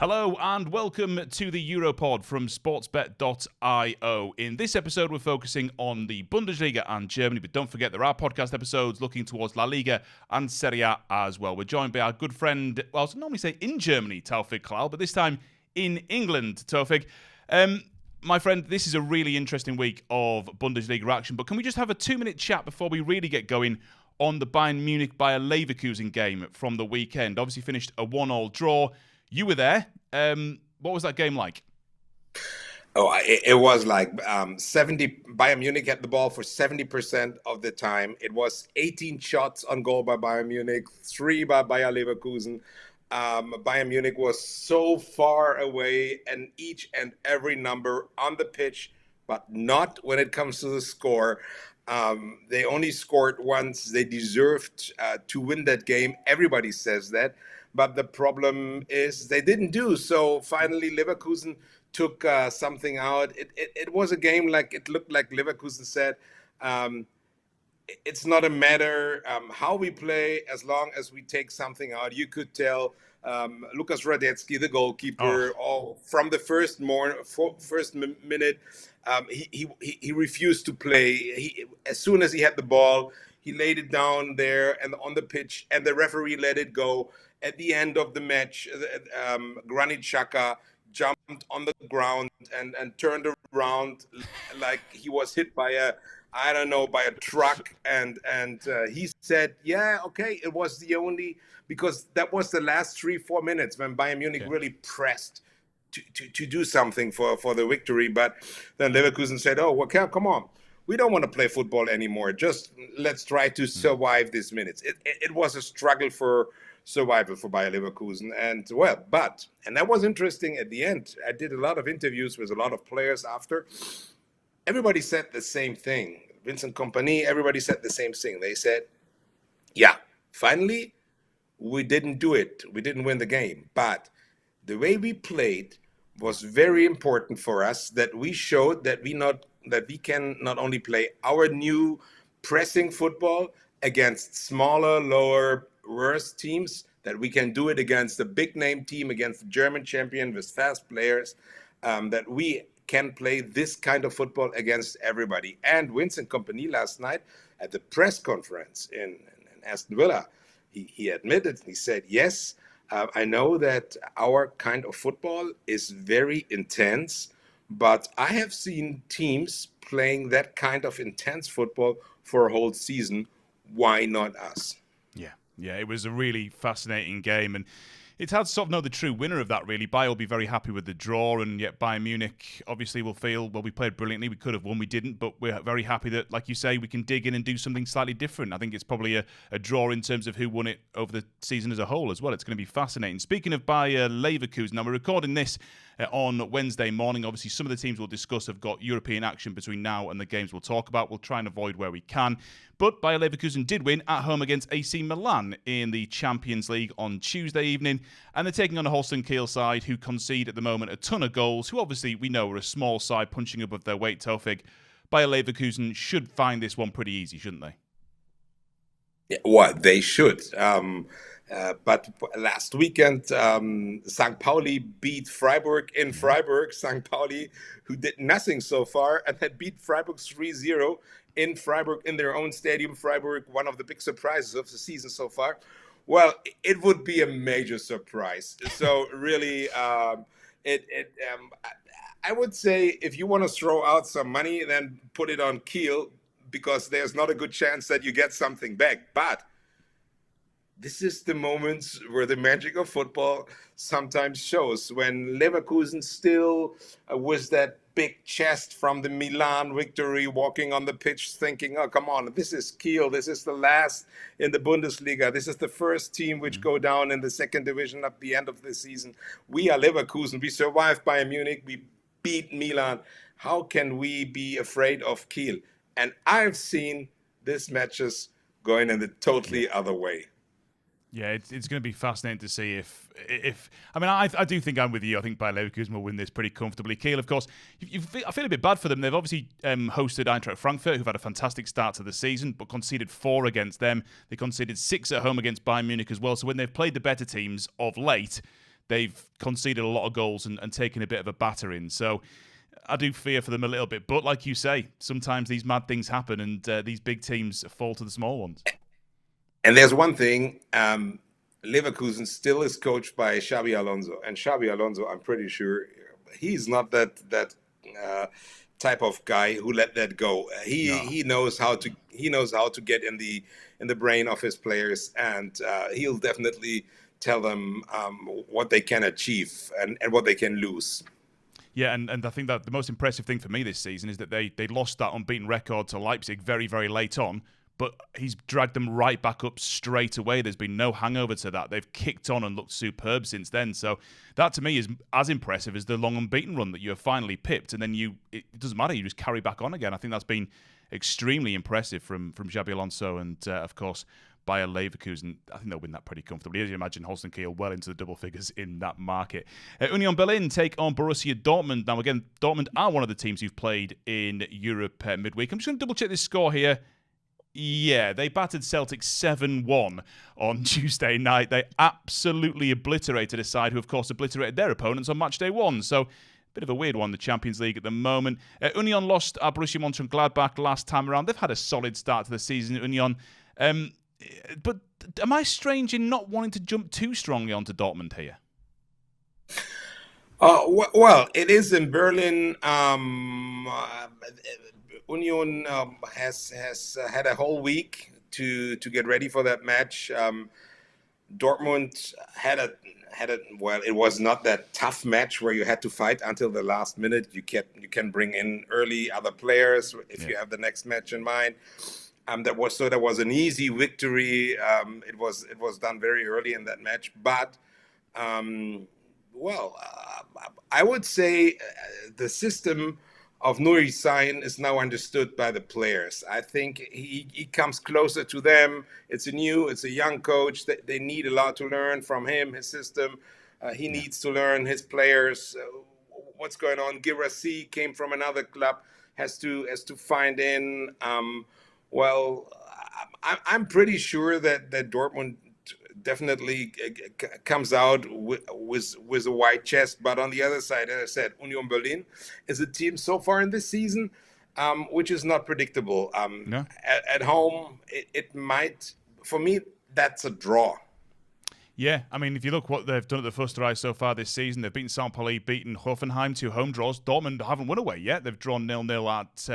Hello and welcome to the Europod from sportsbet.io. In this episode, we're focusing on the Bundesliga and Germany, but don't forget there are podcast episodes looking towards La Liga and Serie A as well. We're joined by our good friend, well, I would normally say in Germany, Taufik Kalal, but this time in England, Taufik. My friend, this is a really interesting week of Bundesliga action, but can we just have a 2-minute chat before we really get going on the Bayern Munich-Bayer Leverkusen game from the weekend? Obviously finished a 1-1 draw. You were there. What was that game like? It was like 70. Bayern Munich had the ball for 70% of the time. It was 18 shots on goal by Bayern Munich, 3 by Bayer Leverkusen. Bayern Munich was so far away and each and every number on the pitch, but not when it comes to the score. They only scored once. They deserved to win that game. Everybody says that. But the problem is they didn't do. So finally, Leverkusen took something out. It was a game like it looked like Leverkusen said, it's not a matter how we play as long as we take something out. You could tell Lukas Radetzky, the goalkeeper, from the first minute, he refused to play. As soon as he had the ball, he laid it down there and on the pitch, and the referee let it go. At the end of the match, Granit Xhaka jumped on the ground and turned around like he was hit by a truck. And he said, yeah, okay, it was because that was the last 3-4 minutes when Bayern Munich really pressed to do something for the victory. But then Leverkusen said, come on. We don't want to play football anymore. Just let's try to survive these minutes. It was a struggle for survival for Bayer Leverkusen. And that was interesting at the end. I did a lot of interviews with a lot of players after. Everybody said the same thing. Vincent Kompany, everybody said the same thing. They said, yeah, finally, we didn't do it. We didn't win the game. But the way we played was very important for us, that we showed that we can not only play our new pressing football against smaller, lower, worse teams, that we can do it against a big name team, against the German champion with fast players, that we can play this kind of football against everybody. And Vincent Kompany last night at the press conference in Aston Villa, he admitted, he said, yes, I know that our kind of football is very intense, but I have seen teams playing that kind of intense football for a whole season. Why not us? Yeah, it was a really fascinating game, and it's hard to sort of know the true winner of that, really. Bayern will be very happy with the draw, and yet Bayern Munich obviously will feel, well, we played brilliantly, we could have won, we didn't, but we're very happy that, like you say, we can dig in and do something slightly different. I think it's probably a draw in terms of who won it over the season as a whole as well. It's going to be fascinating. Speaking of Bayer Leverkusen, now we're recording this on Wednesday morning. Obviously, some of the teams we'll discuss have got European action between now and the games we'll talk about. We'll try and avoid where we can. But Bayer Leverkusen did win at home against AC Milan in the Champions League on Tuesday evening. And they're taking on a Holstein Kiel side who concede at the moment a ton of goals, who obviously we know are a small side punching above their weight, Taufik. Bayer Leverkusen should find this one pretty easy, shouldn't they? Yeah, well, they should. But last weekend, St. Pauli beat Freiburg in Freiburg. St. Pauli, who did nothing so far, and had beat Freiburg 3-0 in Freiburg, in their own stadium. Freiburg, one of the big surprises of the season so far. Well, it would be a major surprise. So really, I would say if you want to throw out some money, then put it on Kiel, because there's not a good chance that you get something back. But this is the moments where the magic of football sometimes shows. When Leverkusen still with that big chest from the Milan victory, walking on the pitch thinking, oh, come on, this is Kiel. This is the last in the Bundesliga. This is the first team which go down in the second division at the end of the season. We are Leverkusen. We survived Bayern Munich. We beat Milan. How can we be afraid of Kiel? And I've seen these matches going in the totally other way. Yeah, it's going to be fascinating to see if I mean, I do think I'm with you. I think Bayer Leverkusen will win this pretty comfortably. Kiel, of course, I feel a bit bad for them. They've obviously hosted Eintracht Frankfurt, who've had a fantastic start to the season, but conceded 4 against them. They conceded 6 at home against Bayern Munich as well. So when they've played the better teams of late, they've conceded a lot of goals and taken a bit of a battering. So I do fear for them a little bit. But like you say, sometimes these mad things happen and these big teams fall to the small ones. And there's one thing, Leverkusen still is coached by Xabi Alonso. And Xabi Alonso, I'm pretty sure he's not that type of guy who let that go. He knows how to get in the brain of his players, and he'll definitely tell them what they can achieve and what they can lose. Yeah, and I think that the most impressive thing for me this season is that they lost that unbeaten record to Leipzig very, very late on, but he's dragged them right back up straight away. There's been no hangover to that. They've kicked on and looked superb since then. So that to me is as impressive as the long unbeaten run that you have finally pipped, and then it doesn't matter, you just carry back on again. I think that's been extremely impressive from Xabi Alonso and, of course, Bayer Leverkusen. I think they'll win that pretty comfortably. As you imagine, Holstein Kiel well into the double figures in that market. Union Berlin take on Borussia Dortmund. Now, again, Dortmund are one of the teams who've played in Europe midweek. I'm just going to double check this score here. Yeah, they battered Celtic 7-1 on Tuesday night. They absolutely obliterated a side who, of course, obliterated their opponents on match day 1. So, bit of a weird one, the Champions League at the moment. Union lost at Borussia Mönchengladbach last time around. They've had a solid start to the season, Union. But am I strange in not wanting to jump too strongly onto Dortmund here? Well, it is in Berlin. Union has had a whole week to get ready for that match. Dortmund had a well, it was not that tough match where you had to fight until the last minute. You can bring in early other players if you have the next match in mind. That was an easy victory. It was done very early in that match, but I would say the system of Nuri Sahin is now understood by the players. I think he comes closer to them. It's a young coach. They need a lot to learn from him, his system. He needs to learn his players, what's going on. Girassi came from another club, has to find in. I'm pretty sure that Dortmund definitely comes out with a white chest. But on the other side, as I said, Union Berlin is a team so far in this season which is not predictable. No. At home, it might, for me, that's a draw. Yeah, I mean, if you look what they've done at the Fusterei so far this season, they've beaten St. Pauli, beaten Hoffenheim, 2 home draws. Dortmund haven't won away yet. They've drawn 0-0 at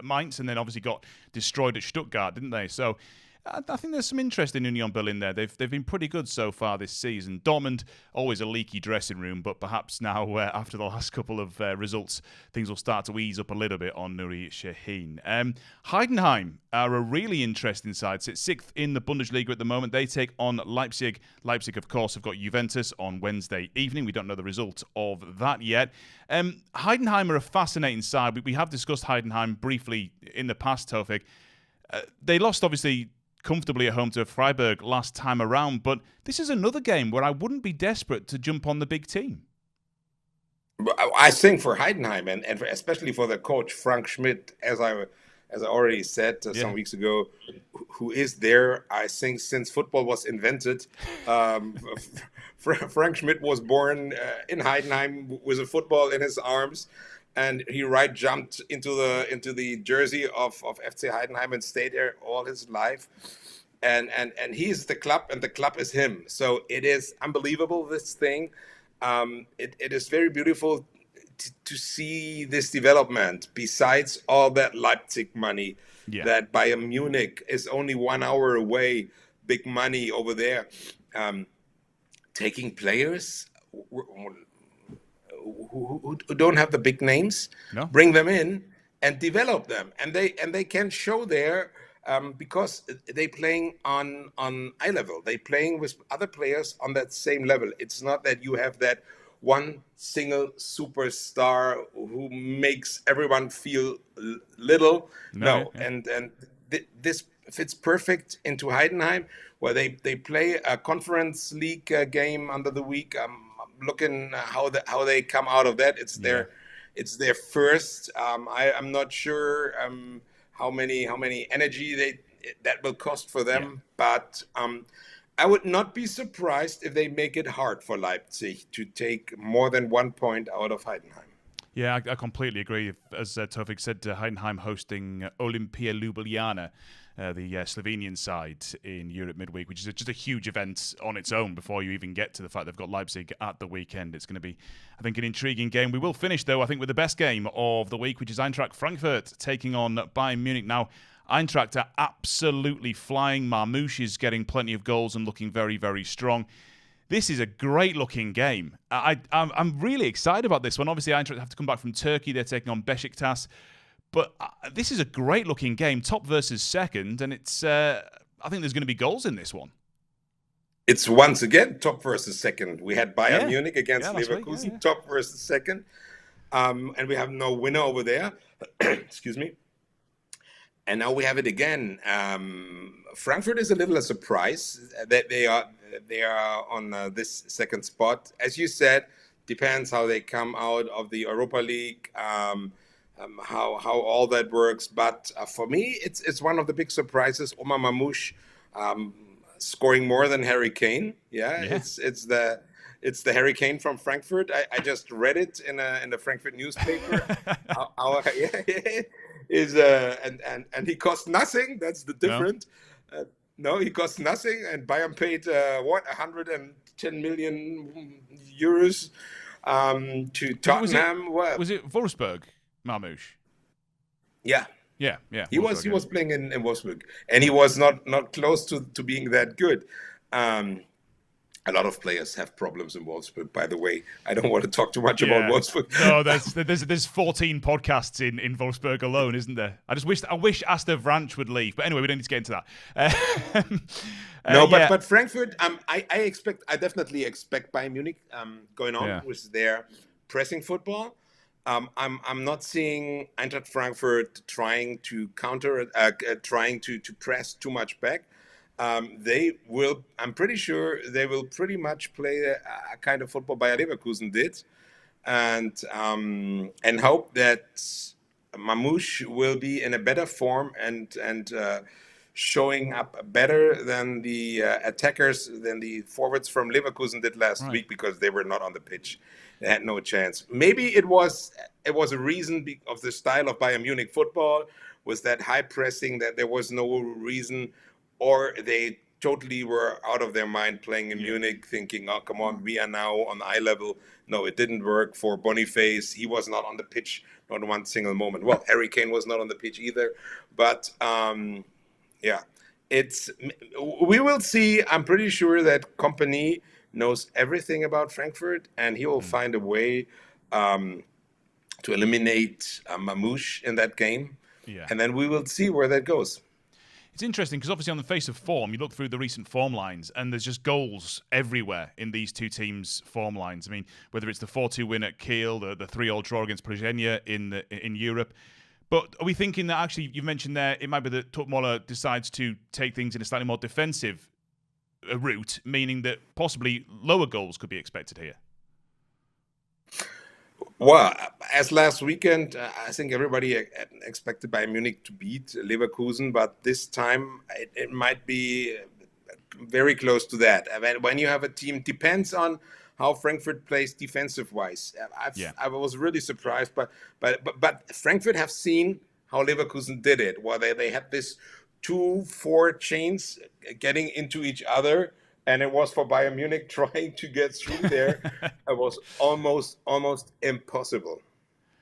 Mainz and then obviously got destroyed at Stuttgart, didn't they? So I think there's some interest in Union Berlin there. They've been pretty good so far this season. Dortmund, always a leaky dressing room, but perhaps now, after the last couple of results, things will start to ease up a little bit on Nuri Sahin. Heidenheim are a really interesting side. Sit 6th in the Bundesliga at the moment. They take on Leipzig. Leipzig, of course, have got Juventus on Wednesday evening. We don't know the result of that yet. Heidenheim are a fascinating side. We have discussed Heidenheim briefly in the past, Tofik. They lost, obviously, comfortably at home to Freiburg last time around, but this is another game where I wouldn't be desperate to jump on the big team. I think for Heidenheim and especially for the coach Frank Schmidt, as I already said some weeks ago, who is there, I think, since football was invented. Frank Schmidt was born in Heidenheim with a football in his arms, and he jumped into the jersey of FC Heidenheim and stayed there all his life. And he's the club, and the club is him. So it is unbelievable, this thing. It is very beautiful to see this development. Besides all that Leipzig money, that Bayern Munich is only 1 hour away, big money over there, taking players who don't have the big names, bring them in and develop them, and they can show there because they playing on eye level. They playing with other players on that same level. It's not that you have that one single superstar who makes everyone feel little. No. And this fits perfect into Heidenheim, where they play a conference league game under the week. Looking how they come out of that. It's their first. I'm not sure how many energy that will cost for them, but I would not be surprised if they make it hard for Leipzig to take more than 1 point out of Heidenheim. Yeah, I completely agree. As Tofik said, Heidenheim hosting Olimpia Ljubljana, the Slovenian side in Europe midweek, which is just a huge event on its own before you even get to the fact they've got Leipzig at the weekend. It's going to be, I think, an intriguing game. We will finish, though, I think, with the best game of the week, which is Eintracht Frankfurt taking on Bayern Munich. Now, Eintracht are absolutely flying. Marmouche is getting plenty of goals and looking very, very strong. This is a great-looking game. I'm really excited about this one. Obviously, Eintracht have to come back from Turkey. They're taking on Besiktas. But this is a great-looking game, top versus second, and it's. I think there's going to be goals in this one. It's once again top versus second. We had Bayern Munich against Leverkusen, top versus second. And we have no winner over there. Excuse me. And now we have it again. Frankfurt is a little a surprise that they are on this second spot. As you said, depends how they come out of the Europa League, how all that works. But for me, it's one of the big surprises. Omar Mamouche scoring more than Harry Kane. It's the Harry Kane from Frankfurt. I just read it in the Frankfurt newspaper. And he cost nothing. That's the difference. No, he cost nothing, and Bayern paid 110 million euros to Tottenham. Was it Wolfsburg, Marmouche? Yeah. He was playing in Wolfsburg, and he was not close to being that good. A lot of players have problems in Wolfsburg, by the way. I don't want to talk too much about Wolfsburg. No, there's 14 podcasts in Wolfsburg alone, isn't there? I wish Asta Vranch would leave, but anyway, we don't need to get into that. But Frankfurt, I definitely expect Bayern Munich going on with their pressing football. I'm not seeing Eintracht Frankfurt trying to counter, trying to press too much back. I'm pretty sure they will pretty much play a kind of football Bayer Leverkusen did, and hope that Mamouche will be in a better form and showing up better than the attackers, than the forwards from Leverkusen did last week, because they were not on the pitch. They had no chance. Maybe it was a reason of the style of Bayern Munich football, was that high pressing, that there was no reason. Or they totally were out of their mind playing in Munich, thinking, oh, come on, we are now on eye level. No, it didn't work for Boniface. He was not on the pitch, not one single moment. Well, Harry Kane was not on the pitch either. But, we will see. I'm pretty sure that Kompany knows everything about Frankfurt, and he will find a way to eliminate Mamouche in that game. Yeah. And then we will see where that goes. It's interesting because obviously on the face of form, you look through the recent form lines and there's just goals everywhere in these two teams' form lines. I mean, whether it's the 4-2 win at Kiel, the 3-3 draw against Przeźnia in Europe. But are we thinking that actually, you've mentioned there, it might be that Tuchmuller decides to take things in a slightly more defensive route, meaning that possibly lower goals could be expected here? Well, as last weekend, I think everybody expected Bayern Munich to beat Leverkusen, but this time it might be very close to that. I mean, when you have a team, depends on how Frankfurt plays defensive-wise. I was really surprised, but Frankfurt have seen how Leverkusen did it, where they had this 2-4 chains getting into each other. And it was for Bayern Munich trying to get through there. It was almost impossible.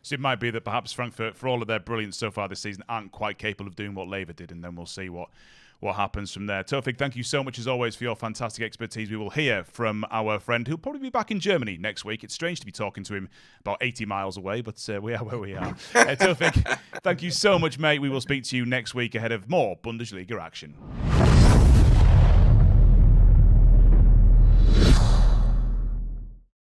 So it might be that perhaps Frankfurt, for all of their brilliance so far this season, aren't quite capable of doing what Lever did, and then we'll see what happens from there. Tofik, thank you so much as always for your fantastic expertise. We will hear from our friend who'll probably be back in Germany next week. It's strange to be talking to him about 80 miles away, but we are where we are. Tofik, thank you so much, mate. We will speak to you next week ahead of more Bundesliga action.